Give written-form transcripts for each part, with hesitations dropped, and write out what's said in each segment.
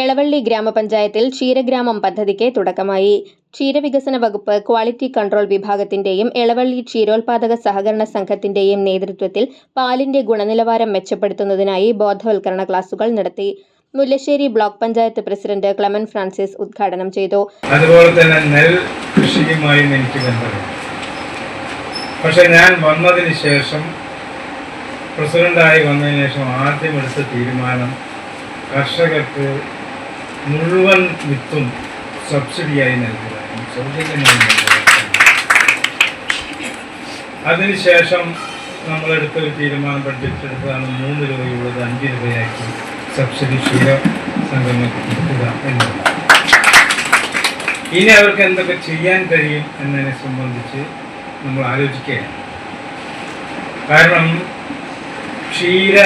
എളവള്ളി ഗ്രാമപഞ്ചായത്തിൽ ക്ഷീരഗ്രാമം പദ്ധതിക്ക് തുടക്കമായി. ക്ഷീരവികസന വകുപ്പ് ക്വാളിറ്റി കൺട്രോൾ വിഭാഗത്തിന്റെയും എളവള്ളി ക്ഷീരോത്പാദക സഹകരണ സംഘത്തിന്റെയും നേതൃത്വത്തിൽ പാലിന്റെ ഗുണനിലവാരം മെച്ചപ്പെടുത്തുന്നതിനായി ബോധവൽക്കരണ ക്ലാസുകൾ നടത്തി. Mullassery block panchayat president ക്ലെമൻ Francis ഉദ്ഘാടനം ചെയ്തു. അതുപോലെ തന്നെ നെൽ കൃഷിയുമായി എനിക്ക് ബന്ധമുണ്ട്. പക്ഷെ ഞാൻ വന്നതിന് ശേഷം, പ്രസിഡന്റായി വന്നതിന് ശേഷം ആദ്യം എടുത്ത തീരുമാനം കർഷകർക്ക് മുഴുവൻ വിത്തും സബ്സിഡിയായി നൽകുകയാണ്, സൗജന്യമായി നൽകുകയാണ്. അതിനുശേഷം നമ്മളെടുത്തൊരു തീരുമാനം ബഡ്ജറ്റെടുത്തതാണ് 3 രൂപയുള്ളത് 5 രൂപയാക്കി സബ്സിഡി ക്ഷീര സംഘങ്ങൾക്ക് കൊടുക്കുക എന്നുള്ളത്. ഇനി അവർക്ക് എന്തൊക്കെ ചെയ്യാൻ കഴിയും എന്നതിനെ സംബന്ധിച്ച് നമ്മൾ ആലോചിക്കുകയാണ്. കാരണം ക്ഷീര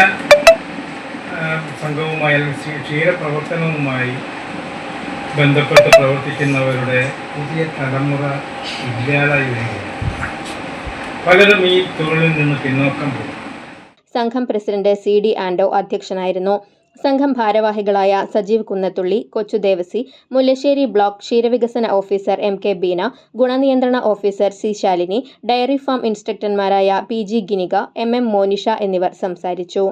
സംഘവുമായി അല്ലെങ്കിൽ ക്ഷീരപ്രവർത്തനവുമായി ബന്ധപ്പെട്ട് പ്രവർത്തിക്കുന്നവരുടെ പുതിയ തലമുറ ഇല്ലാതായി വരികയാണ്. പലരും ഈ തൊഴിലിൽ നിന്ന് പിന്നോക്കം പോകും. സംഘം പ്രസിഡന്റ് CD ആൻഡോ അധ്യക്ഷനായിരുന്നു. സംഘം ഭാരവാഹികളായ സജീവ് കുന്നത്തുള്ളി, കൊച്ചുദേവസി, മുല്ലശ്ശേരി ബ്ലോക്ക് ക്ഷീരവികസന ഓഫീസർ MK ബീന, ഗുണനിയന്ത്രണ officer C Shalini, dairy farm ഇൻസ്ട്രക്ടർമാരായ PG ഗിനിക, MM മോനിഷ എന്നിവർ സംസാരിച്ചു.